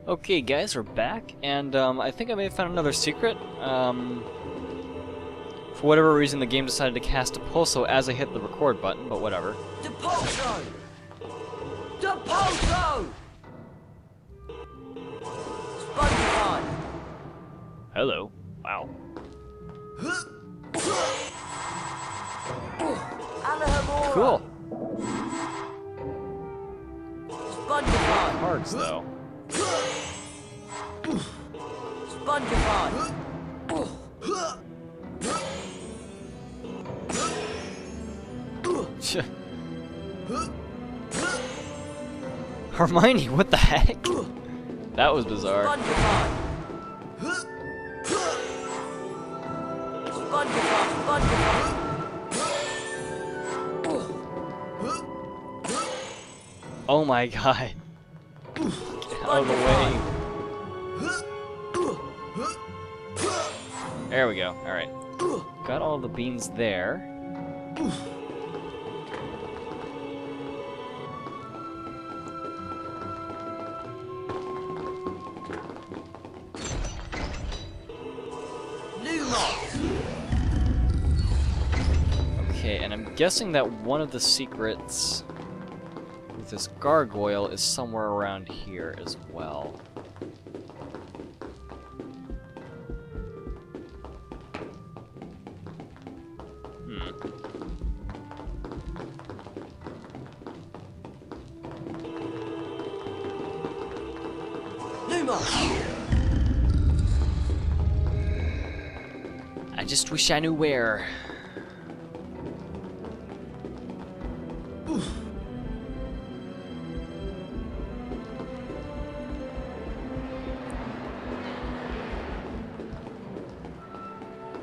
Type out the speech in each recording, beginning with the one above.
Okay, guys, we're back, and I think I may have found another secret. For whatever reason, the game decided to cast a pulso as I hit the record button, but whatever. Depulso! Depulso! Spongify! Hello. Wow. Alahamora! Cool. Spongify! Cards, though. Spongify! Hermione, what the heck? That was bizarre. Spongify! Spongify! Spongify! Oh my god. Get out of the way. There we go. Alright. Got all the beans there. Okay, and I'm guessing that one of the secrets with this gargoyle is somewhere around here as well. I just wish I knew where.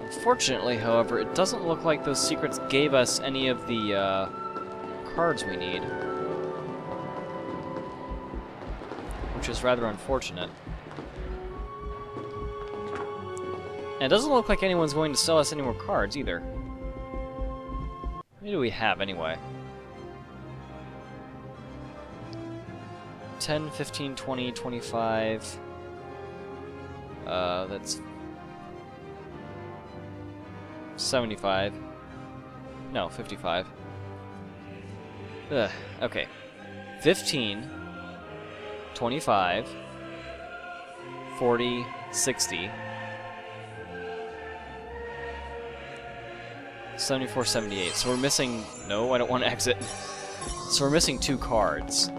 Unfortunately, however, it doesn't look like those secrets gave us any of the cards we need. Which is rather unfortunate. And it doesn't look like anyone's going to sell us any more cards either. How many do we have anyway? 10, 15, 20, 25... that's 75. No, 55. Ugh, okay. 15, 25, 40, 60, 74, 78. So we're missing... No, I don't want to exit. So we're missing 2 cards.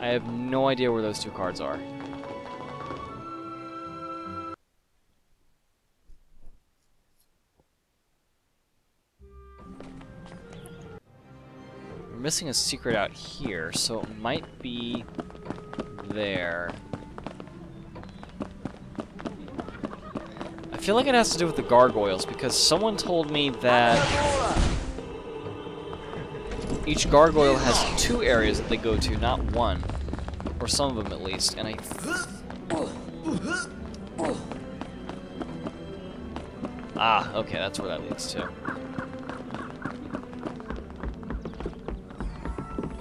I have no idea where those 2 cards are. We're missing a secret out here, so it might be there. I feel like it has to do with the gargoyles, because someone told me that each gargoyle has 2 areas that they go to, not 1. Or some of them at least, and Ah, okay, that's where that leads to.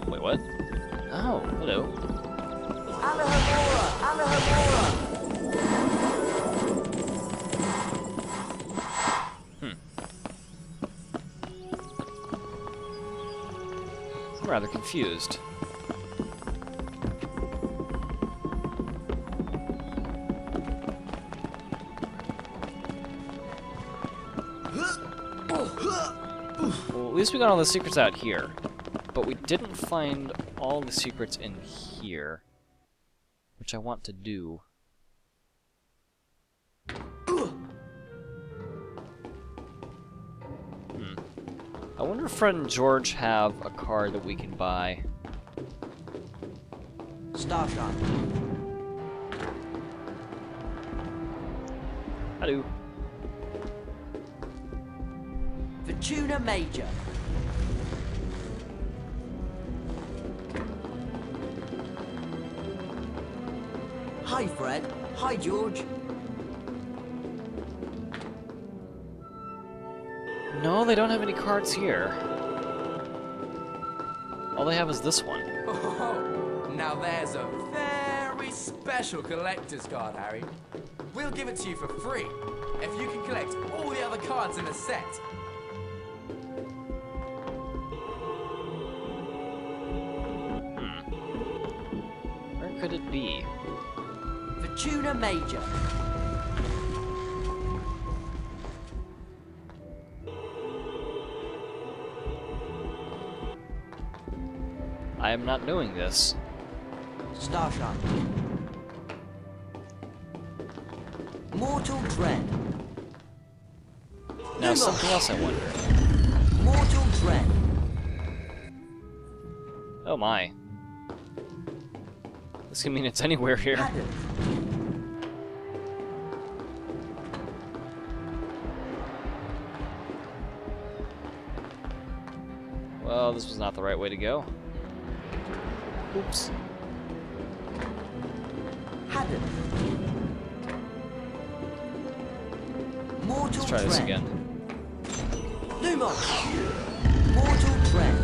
Wait, what? Oh, hello. Alahamora! Alahamora! I'm rather confused. Well, at least we got all the secrets out here. But we didn't find all the secrets in here, which I want to do. I wonder if Fred and George have a card that we can buy. Starshot. Hello. Fortuna Major. Hi, Fred. Hi, George. No, they don't have any cards here. All they have is this one. Oh, now there's a very special collector's card, Harry. We'll give it to you for free if you can collect all the other cards in the set. Where could it be? Fortuna Major. I am not doing this. Starshot. Mortal Dread. Now, something else I wonder. Mortal Dread. Oh my. This can mean it's anywhere here. Haddon. Well, this was not the right way to go. Oops. Haddon. Mortal Let's try this Dread. again. Gnome. Mortal Dread.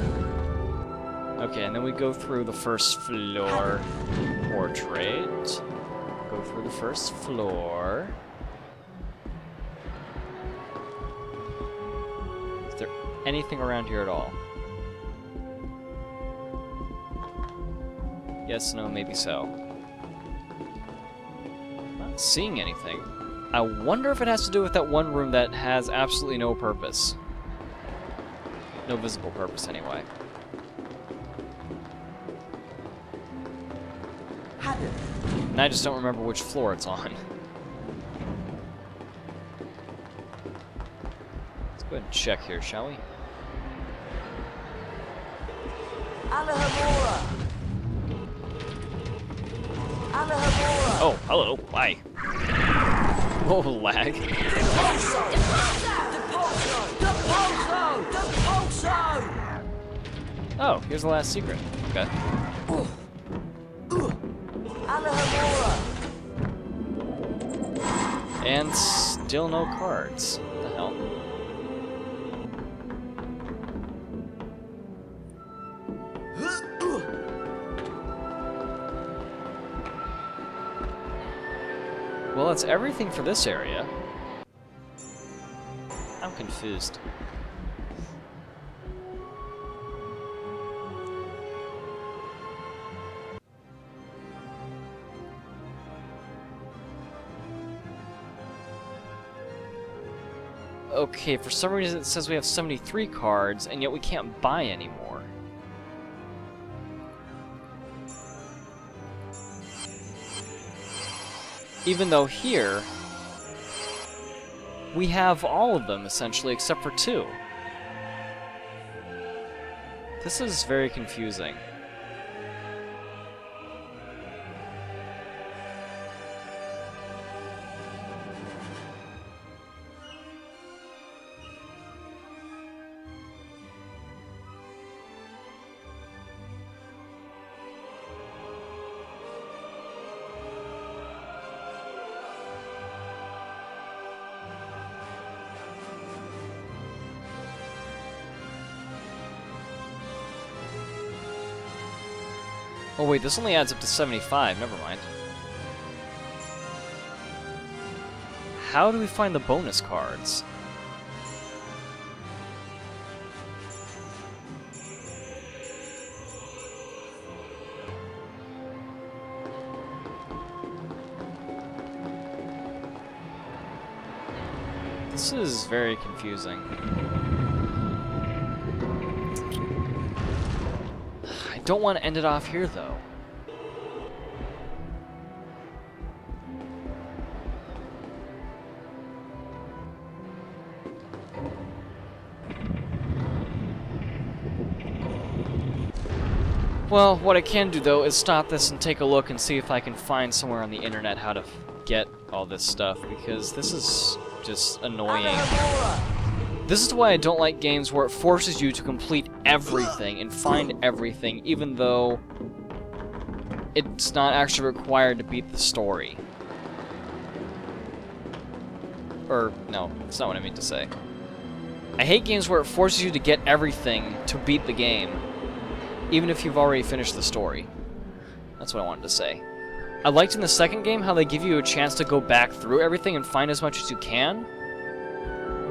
Okay, and then we go through the first floor portrait. Go through the first floor. Is there anything around here at all? Yes, no, maybe so. Not seeing anything. I wonder if it has to do with that one room that has absolutely no purpose. No visible purpose, anyway. Haddon. And I just don't remember which floor it's on. Let's go ahead and check here, shall we? Alahamora. Alahamora. Oh, hello. Bye. Oh, lag. Depulso. Depulso. Depulso. Oh, here's the last secret. Okay. Alahamora. And still no cards. What the hell? Well, that's everything for this area. I'm confused. Okay, for some reason it says we have 73 cards, and yet we can't buy anymore. Even though here, we have all of them, essentially, except for 2. This is very confusing. Oh wait, this only adds up to 75, never mind. How do we find the bonus cards? This is very confusing. I don't want to end it off here, though. Well, what I can do, though, is stop this and take a look and see if I can find somewhere on the internet how to get all this stuff, because this is just annoying. This is why I don't like games where it forces you to complete everything and find everything, even though it's not actually required to beat the story. Or, no, that's not what I mean to say. I hate games where it forces you to get everything to beat the game, even if you've already finished the story. That's what I wanted to say. I liked in the second game how they give you a chance to go back through everything and find as much as you can,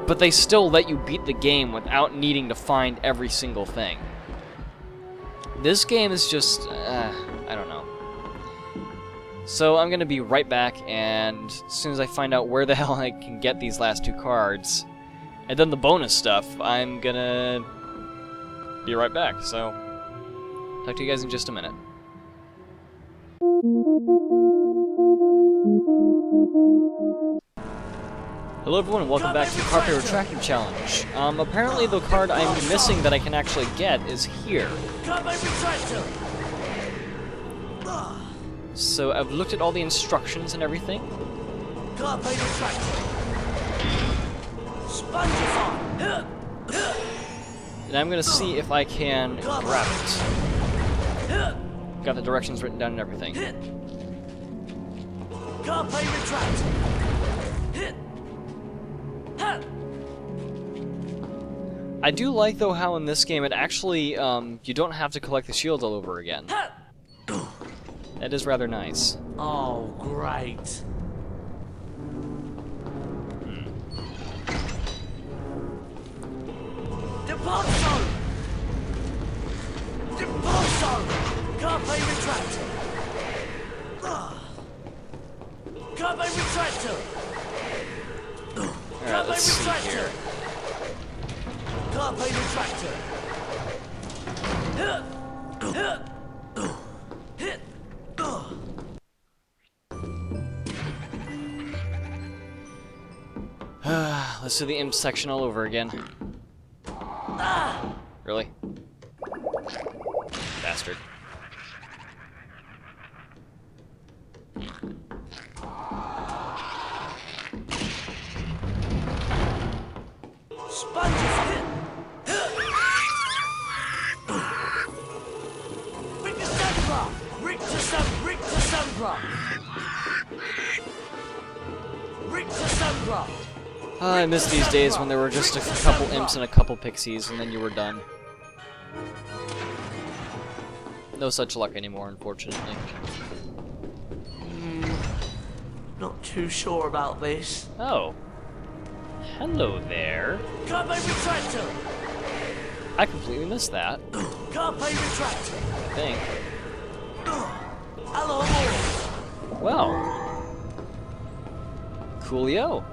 but they still let you beat the game without needing to find every single thing. This game is just, I don't know. So I'm gonna be right back, and as soon as I find out where the hell I can get these last 2 cards, and then the bonus stuff, I'm gonna be right back. So, talk to you guys in just a minute. Hello everyone, and welcome back to the Card Paper Tracking Challenge. Apparently the card I'm missing that I can actually get is here. So I've looked at all the instructions and everything. And I'm gonna see if I can grab it. Got the directions written down and everything. I do like, though, how in this game it actually, you don't have to collect the shields all over again. That is rather nice. Oh, great. Deposo! Deposo! Carpe retract! Carpe retractor! Alright, let's see here. Carpe retractor! Let's do the imp section all over again. Really? Bastard. I miss these days when there were just a couple imps and a couple pixies, and then you were done. No such luck anymore, unfortunately. Not too sure about this. Oh. Hello there. Carpe retractor! I completely missed that. Carpe retractor! I think. Hello, Well. Coolio.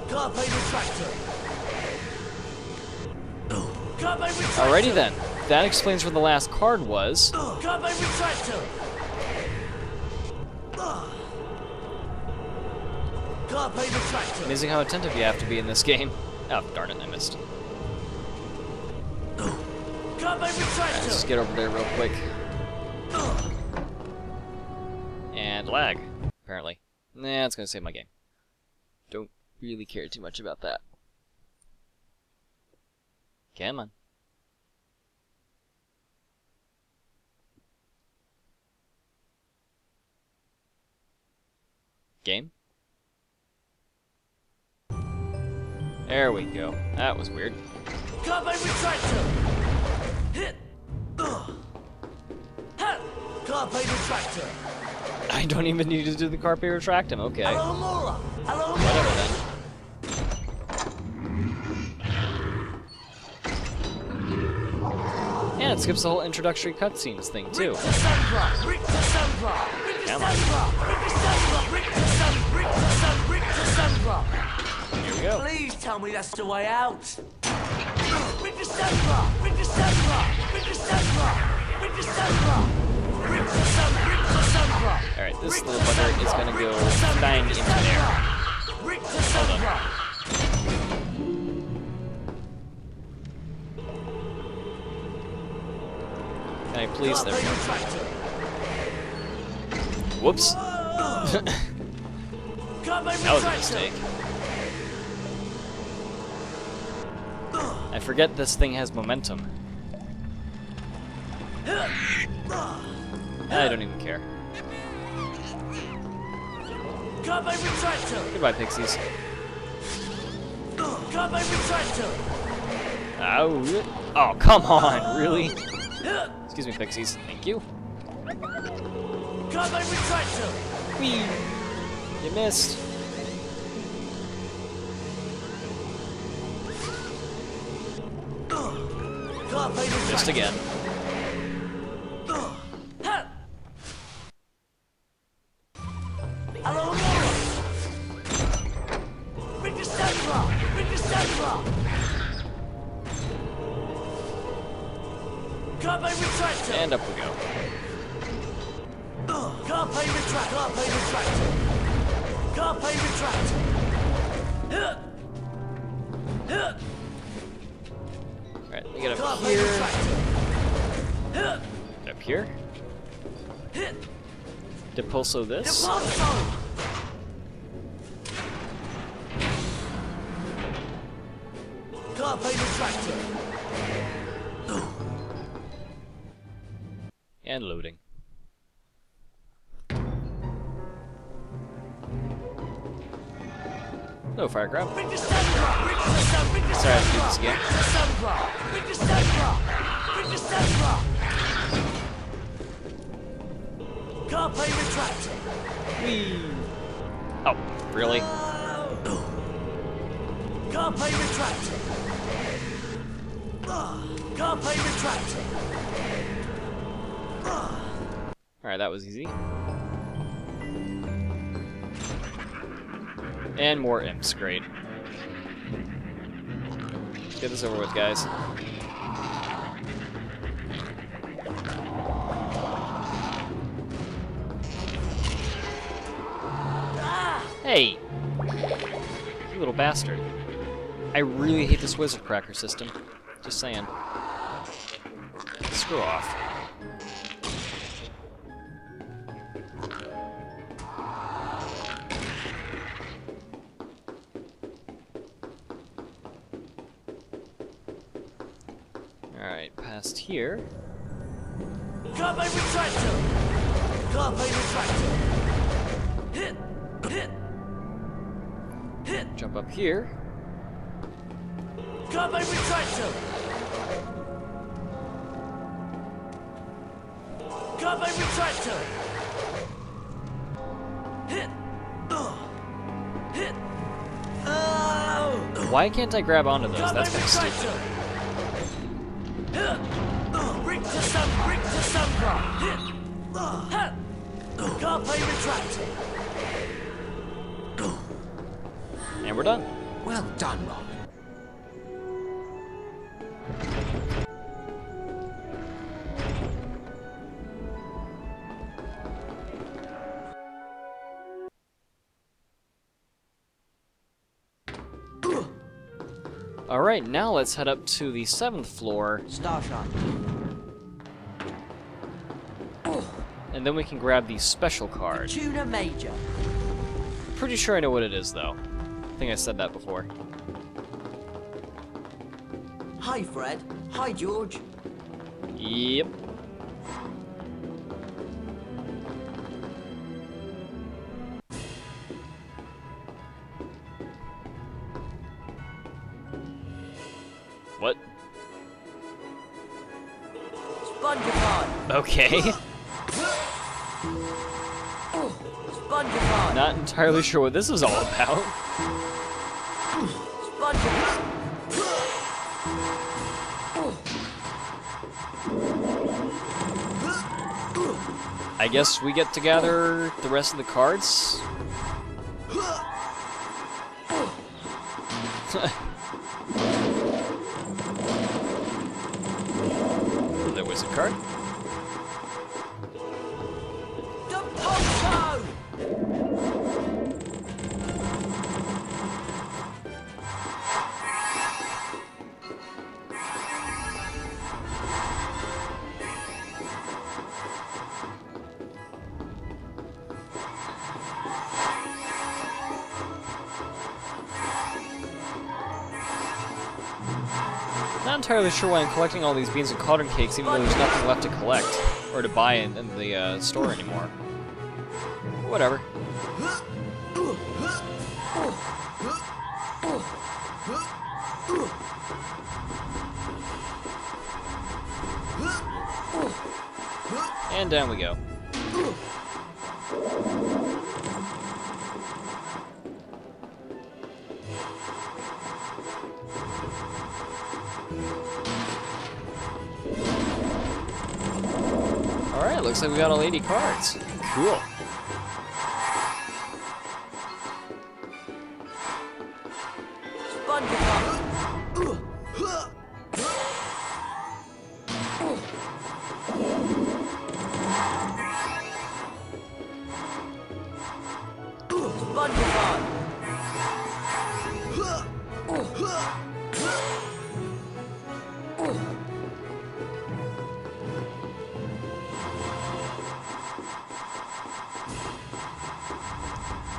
Carpe retractor! Carpe retractor! Alrighty then. That explains where the last card was. Carpe retractor! Carpe retractor! Amazing how attentive you have to be in this game. Oh, darn it, I missed. Carpe Let's retractor! just get over there real quick. And lag, apparently. Nah, it's gonna save my game. Don't really care too much about that. Come on. Game? There we go. That was weird. Carpe retractor! Hit! Carpe retractor! I don't even need to do the Carpe Retractum, okay. Hello, Mora! Hello, Whatever Mora! then. And it skips the whole introductory cutscenes thing, too. Rick to Sunbra! Rick to Sunbra! Rick to Sunbra! Rick to Sunbra! Rick to Sunbra! Rick to Sunbra! Here we go. Please tell me that's the way out! Rick to Sunbra! Rick to Sunbra! Rick to Sunbra! Rick to Sunbra! Rick to Sunbra! Rick to Sunbra! Alright, this little bugger is gonna go flying into there. Rick to Sunbra! Can I please? There we go. Whoops. That was a mistake. I forget this thing has momentum. I don't even care. Goodbye, pixies. Ow. Oh, come on, really? Excuse me, pixies. Thank you. Carbine retractor! Whee! You missed. Carbine retractor! Missed again. Hello, Laura! Bring the Sandra! Bring the Sandra! Carbine retractor! And up we go. Carbine retract! Carbine retractor! Carbine retractor! Alright, we get up Carbine here. retractor! Get up here. Depulso this. Depulso! Carbine retractor! And loading. No fire grab. Bring the Sandra! Bring the Sandra! Bring the Sorry, I have to do Sandra! this again. Bring the Sandra! Bring the Sandra! Carbine retractor! Whee! Oh, really? Carbine retractor! Carbine retractor! Alright, that was easy. And more imps, great. Let's get this over with, guys. Hey! You little bastard. I really hate this wizard cracker system. Just saying. Screw off. Alright, past here. Carbine retractor! Carbine retractor! Hit! Hit! Hit! Jump up here. Carbine retractor! Carbine retractor! Hit! Hit! Oh! Why can't I grab onto those? Carbine That's kind of stupid. retractor! Bring to some, bring to some Hit! Carbine retractor! And we're done. Well done, Rob. Alright, now let's head up to the 7th floor, Starshine. and then we can grab the special card. Tuna Major. Pretty sure I know what it is, though. I think I said that before. Hi, Fred. Hi, George. Yep. What? Spongepod. Okay. Spongepod. Not entirely sure what this is all about. Spongepod. I guess we get to gather the rest of the cards? The wizard card? Depulso. Not entirely sure why I'm collecting all these beans and cauldron cakes, even though there's nothing left to collect or to buy in the store anymore. Whatever. And down we go. looks like we got all 80 cards. Cool.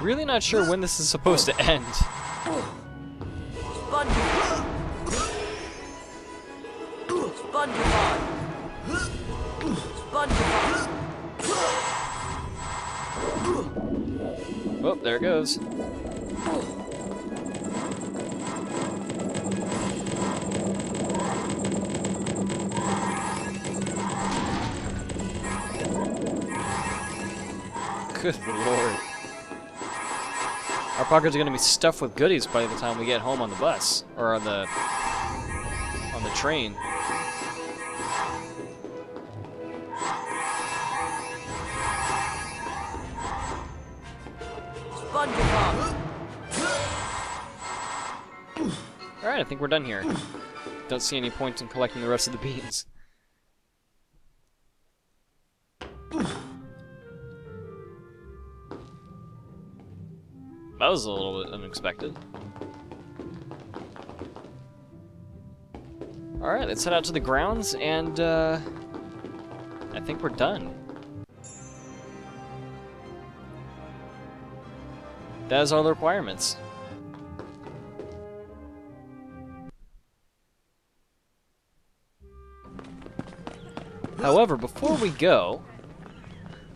Really not sure when this is supposed to end. Oh, there it goes. Good lord. Our pockets are gonna be stuffed with goodies by the time we get home on the bus. Or on the train. Alright, I think we're done here. Don't see any point in collecting the rest of the beans. That was a little bit unexpected. Alright, let's head out to the grounds, and I think we're done. That is all the requirements. However, before we go,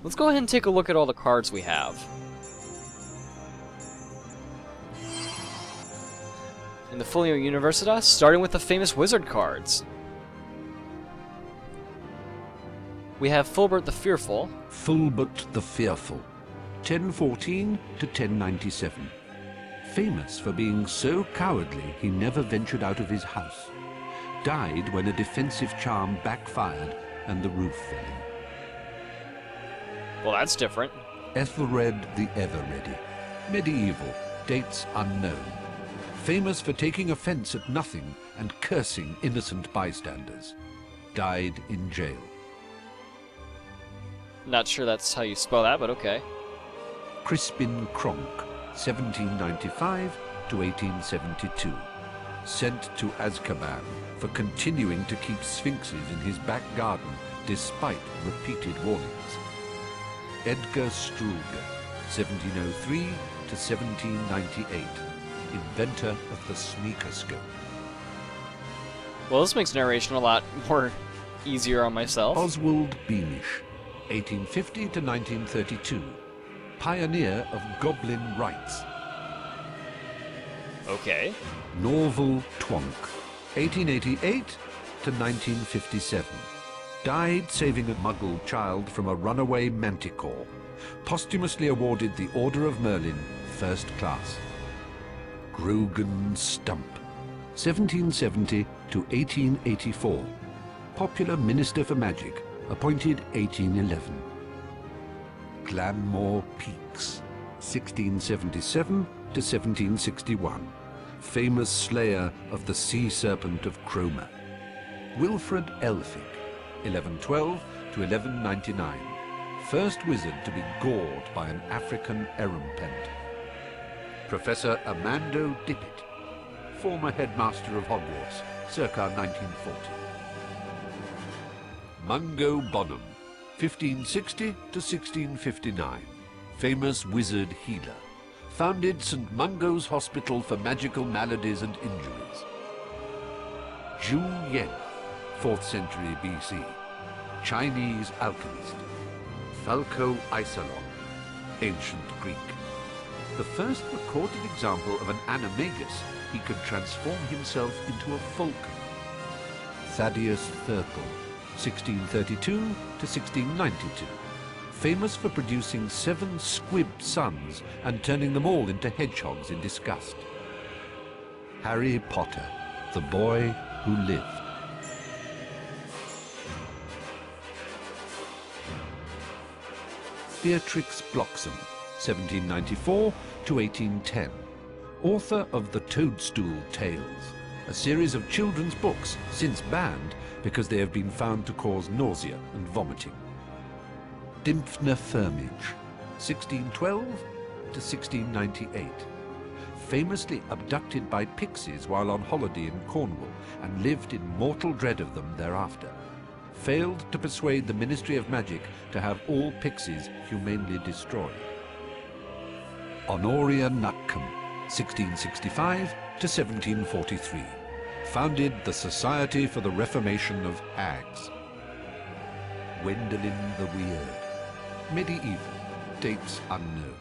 let's go ahead and take a look at all the cards we have. In the Folio Universitas, starting with the famous wizard cards. We have Fulbert the Fearful. Fulbert the Fearful, 1014 to 1097. Famous for being so cowardly he never ventured out of his house. Died when a defensive charm backfired and the roof fell in. Well, that's different. Ethelred the Ever-Ready. Medieval, dates unknown. Famous for taking offense at nothing and cursing innocent bystanders. Died in jail. Not sure that's how you spell that, but okay. Crispin Kronk, 1795 to 1872. Sent to Azkaban for continuing to keep sphinxes in his back garden despite repeated warnings. Edgar Struge, 1703 to 1798. Inventor of the sneakerscope. Well, this makes narration a lot more easier on myself. Oswald Beamish, 1850 to 1932. Pioneer of goblin rights. Okay. Norval Twonk, 1888 to 1957. Died saving a muggle child from a runaway manticore. Posthumously awarded the Order of Merlin, First Class. Grogan Stump, 1770 to 1884. Popular Minister for Magic, appointed 1811. Glanmore Peaks, 1677 to 1761. Famous slayer of the sea serpent of Cromer. Wilfred Elphick, 1112 to 1199. First wizard to be gored by an African erumpent. Professor Amando Dippet, former headmaster of Hogwarts, circa 1940. Mungo Bonham, 1560 to 1659. Famous wizard healer. Founded St. Mungo's Hospital for Magical Maladies and Injuries. Zhu Yen, 4th century BC. Chinese alchemist. Falco Isolon, ancient Greek. The first recorded example of an animagus, he could transform himself into a falcon. Thaddeus Thurple, 1632 to 1692. Famous for producing 7 squib sons and turning them all into hedgehogs in disgust. Harry Potter, the boy who lived. Beatrix Bloxham, 1794 to 1810, author of The Toadstool Tales, a series of children's books since banned because they have been found to cause nausea and vomiting. Dymphna Firmage, 1612 to 1698, famously abducted by pixies while on holiday in Cornwall and lived in mortal dread of them thereafter, failed to persuade the Ministry of Magic to have all pixies humanely destroyed. Honoria Nutcombe, 1665 to 1743, founded the Society for the Reformation of Hags. Gwendolen the Weird, medieval, dates unknown,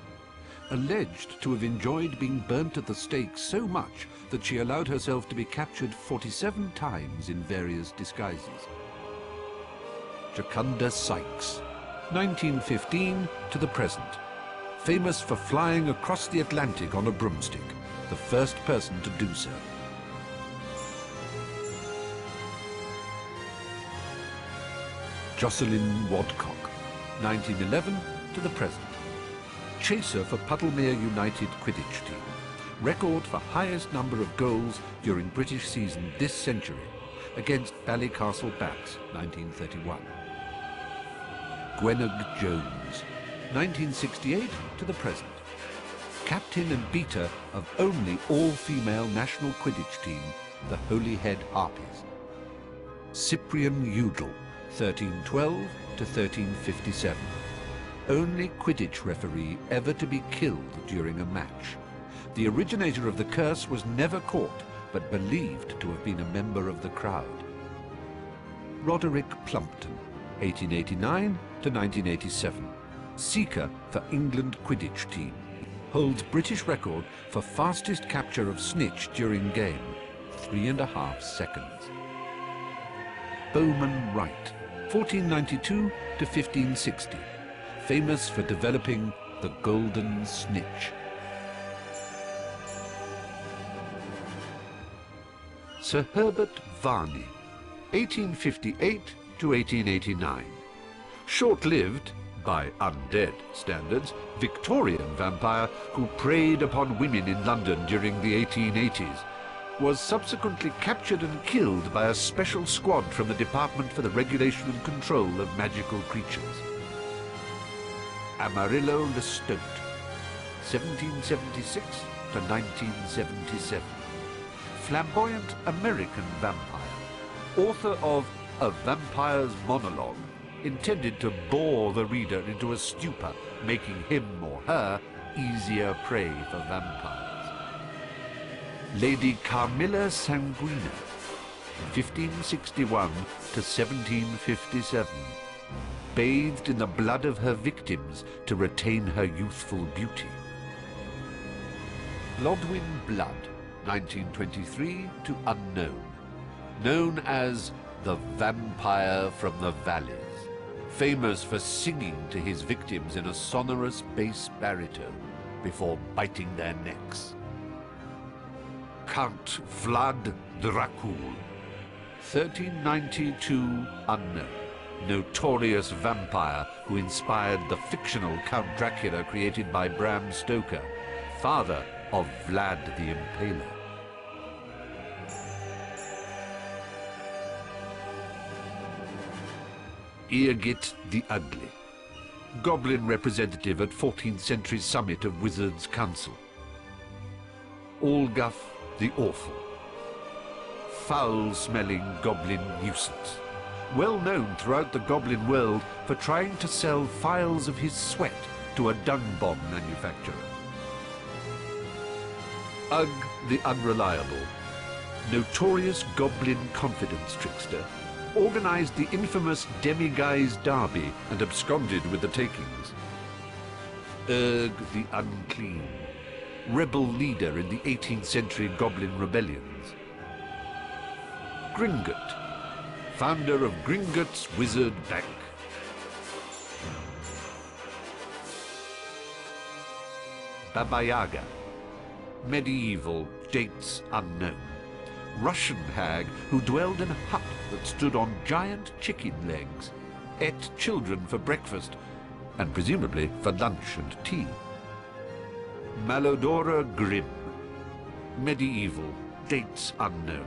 alleged to have enjoyed being burnt at the stake so much that she allowed herself to be captured 47 times in various disguises. Jocunda Sykes, 1915 to the present, famous for flying across the Atlantic on a broomstick, the first person to do so. Jocelyn Wadcock, 1911 to the present, chaser for Puddlemere United Quidditch team, record for highest number of goals during British season this century, against Ballycastle Bats, 1931. Gwennog Jones, 1968 to the present, captain and beater of only all-female national Quidditch team, the Holyhead Harpies. Cyprian Udall, 1312 to 1357, only Quidditch referee ever to be killed during a match. The originator of the curse was never caught, but believed to have been a member of the crowd. Roderick Plumpton, 1889 to 1987, seeker for England Quidditch team, holds British record for fastest capture of snitch during game, 3.5 seconds. Bowman Wright, 1492 to 1560, famous for developing the golden snitch. Sir Herbert Varney, 1858 to 1889, short-lived, by undead standards, Victorian vampire who preyed upon women in London during the 1880s, was subsequently captured and killed by a special squad from the Department for the Regulation and Control of Magical Creatures. Amarillo Lestote, 1776 to 1977, flamboyant American vampire, author of A Vampire's Monologue, intended to bore the reader into a stupor, making him or her easier prey for vampires. Lady Carmilla Sanguina, 1561 to 1757, bathed in the blood of her victims to retain her youthful beauty. Lodwyn Blood, 1923 to unknown, known as the Vampire from the Valleys, famous for singing to his victims in a sonorous bass baritone before biting their necks. Count Vlad Dracul, 1392 unknown, notorious vampire who inspired the fictional Count Dracula created by Bram Stoker, father of Vlad the Impaler. Eogit the Ugly, goblin representative at 14th century summit of Wizards' Council. Olguff the Awful, foul-smelling goblin nuisance, well known throughout the goblin world for trying to sell phials of his sweat to a dung bomb manufacturer. Ugg the Unreliable, notorious goblin confidence trickster, organized the infamous Demiguise Derby and absconded with the takings. Urg the Unclean, rebel leader in the 18th century Goblin rebellions. Gringotts, founder of Gringotts Wizard Bank. Baba Yaga, medieval, dates unknown. Russian hag who dwelled in a hut that stood on giant chicken legs, ate children for breakfast, and presumably for lunch and tea. Malodora Grim. Medieval, dates unknown.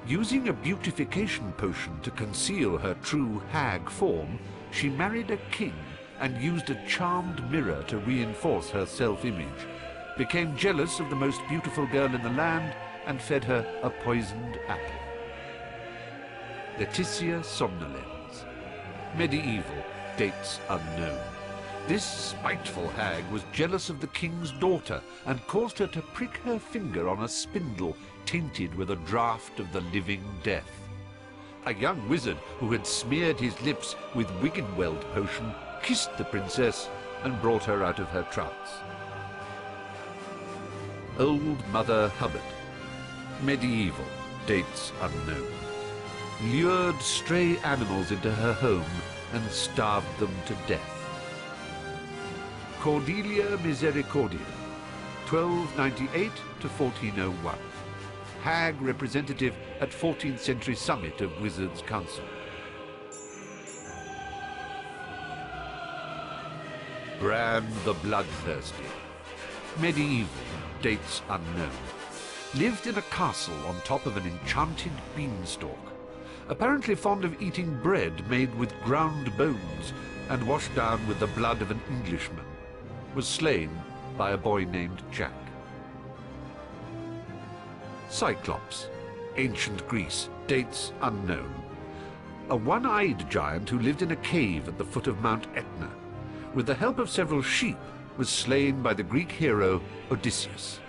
Using a beautification potion to conceal her true hag form, she married a king and used a charmed mirror to reinforce her self-image, became jealous of the most beautiful girl in the land, and fed her a poisoned apple. Laetitia Somnolens. Medieval, dates unknown. This spiteful hag was jealous of the king's daughter and caused her to prick her finger on a spindle tainted with a draught of the living death. A young wizard who had smeared his lips with Wiggenweld potion kissed the princess and brought her out of her trance. Old Mother Hubbard. Medieval, dates unknown. Lured stray animals into her home and starved them to death. Cordelia Misericordia, 1298 to 1401. Hag representative at 14th century summit of Wizards' Council. Bran the Bloodthirsty. Medieval, dates unknown. Lived in a castle on top of an enchanted beanstalk. Apparently fond of eating bread made with ground bones and washed down with the blood of an Englishman. Was slain by a boy named Jack. Cyclops. Ancient Greece. Dates unknown. A one-eyed giant who lived in a cave at the foot of Mount Etna. With the help of several sheep, was slain by the Greek hero Odysseus.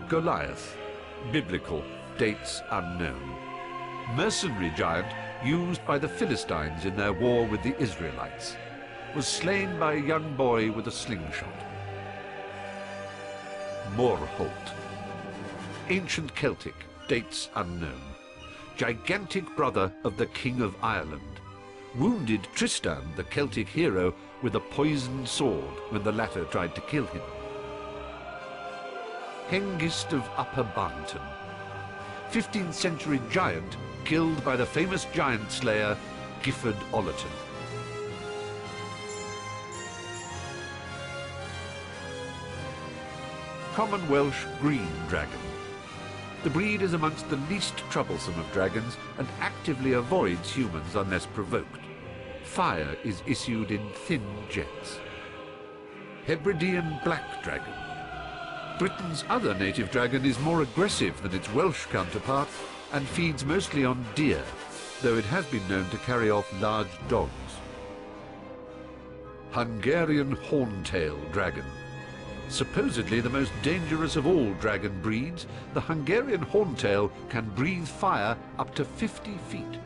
Goliath. Biblical. Dates unknown. Mercenary giant used by the Philistines in their war with the Israelites. Was slain by a young boy with a slingshot. Morholt. Ancient Celtic. Dates unknown. Gigantic brother of the King of Ireland. Wounded Tristan, the Celtic hero, with a poisoned sword when the latter tried to kill him. Hengist of Upper Barnton. 15th century giant killed by the famous giant slayer Gifford Ollerton. Common Welsh green dragon. The breed is amongst the least troublesome of dragons and actively avoids humans unless provoked. Fire is issued in thin jets. Hebridean black dragon. Britain's other native dragon is more aggressive than its Welsh counterpart and feeds mostly on deer, though it has been known to carry off large dogs. Hungarian Horntail dragon. Supposedly the most dangerous of all dragon breeds, the Hungarian Horntail can breathe fire up to 50 feet.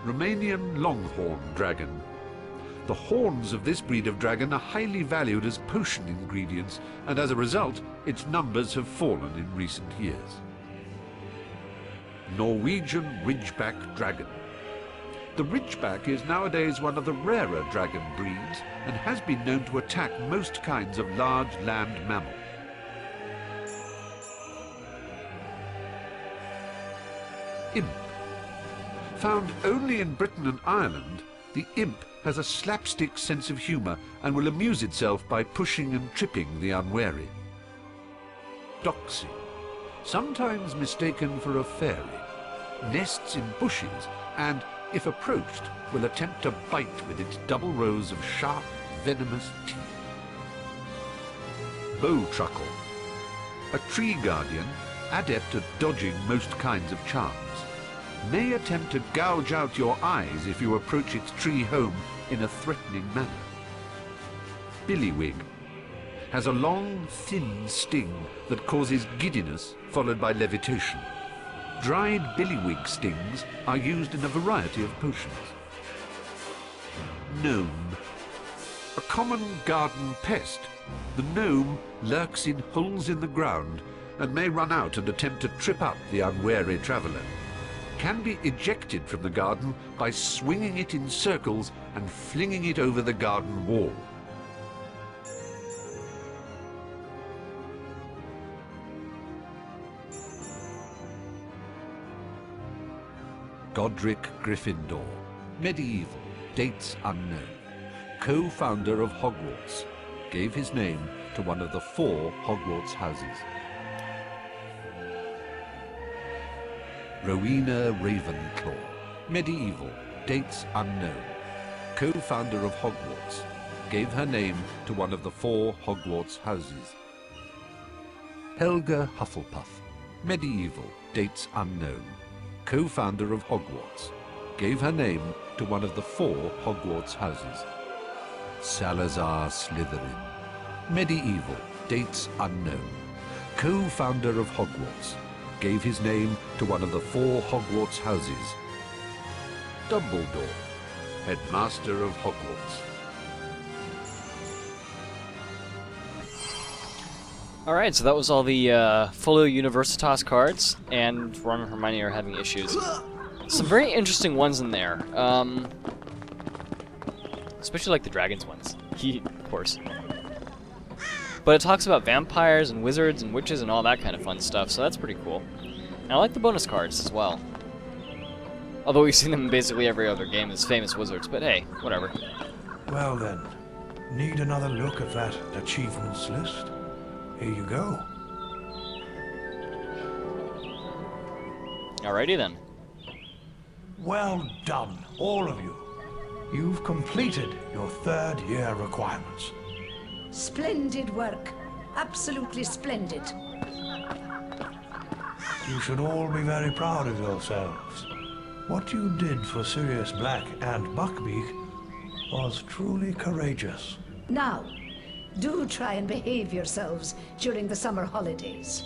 Romanian Longhorn dragon. The horns of this breed of dragon are highly valued as potion ingredients, and as a result, its numbers have fallen in recent years. Norwegian Ridgeback dragon. The Ridgeback is nowadays one of the rarer dragon breeds and has been known to attack most kinds of large land mammal. Imp. Found only in Britain and Ireland, the imp has a slapstick sense of humour and will amuse itself by pushing and tripping the unwary. Doxy. Sometimes mistaken for a fairy. Nests in bushes and, if approached, will attempt to bite with its double rows of sharp, venomous teeth. Bowtruckle. A tree guardian, adept at dodging most kinds of charms. May attempt to gouge out your eyes if you approach its tree home in a threatening manner. Billywig. Has a long, thin sting that causes giddiness followed by levitation. Dried billywig stings are used in a variety of potions. Gnome. A common garden pest, the gnome lurks in holes in the ground and may run out and attempt to trip up the unwary traveller. Can be ejected from the garden by swinging it in circles and flinging it over the garden wall. Godric Gryffindor. Medieval. dates unknown. Co-founder of Hogwarts, gave his name to one of the 4 Hogwarts houses. Rowena Ravenclaw, medieval, dates unknown. Co-founder of Hogwarts, gave her name to one of the 4 Hogwarts houses. Helga Hufflepuff, medieval, dates unknown. Co-founder of Hogwarts, gave her name to one of the 4 Hogwarts houses. Salazar Slytherin, medieval, dates unknown. Co-founder of Hogwarts, gave his name to one of the 4 Hogwarts houses. Dumbledore, headmaster of Hogwarts. Alright, so that was all the Folio Universitas cards, and Ron and Hermione are having issues. Some very interesting ones in there. Especially like the dragons ones. Of course. But it talks about vampires and wizards and witches and all that kind of fun stuff, so that's pretty cool. And I like the bonus cards as well. Although we've seen them in basically every other game as famous wizards, but hey, whatever. Well then, need another look at that achievements list? Here you go. Alrighty then. Well done, all of you. You've completed your 3rd year requirements. Splendid work. Absolutely splendid. You should all be very proud of yourselves. What you did for Sirius Black and Buckbeak was truly courageous. Now, do try and behave yourselves during the summer holidays.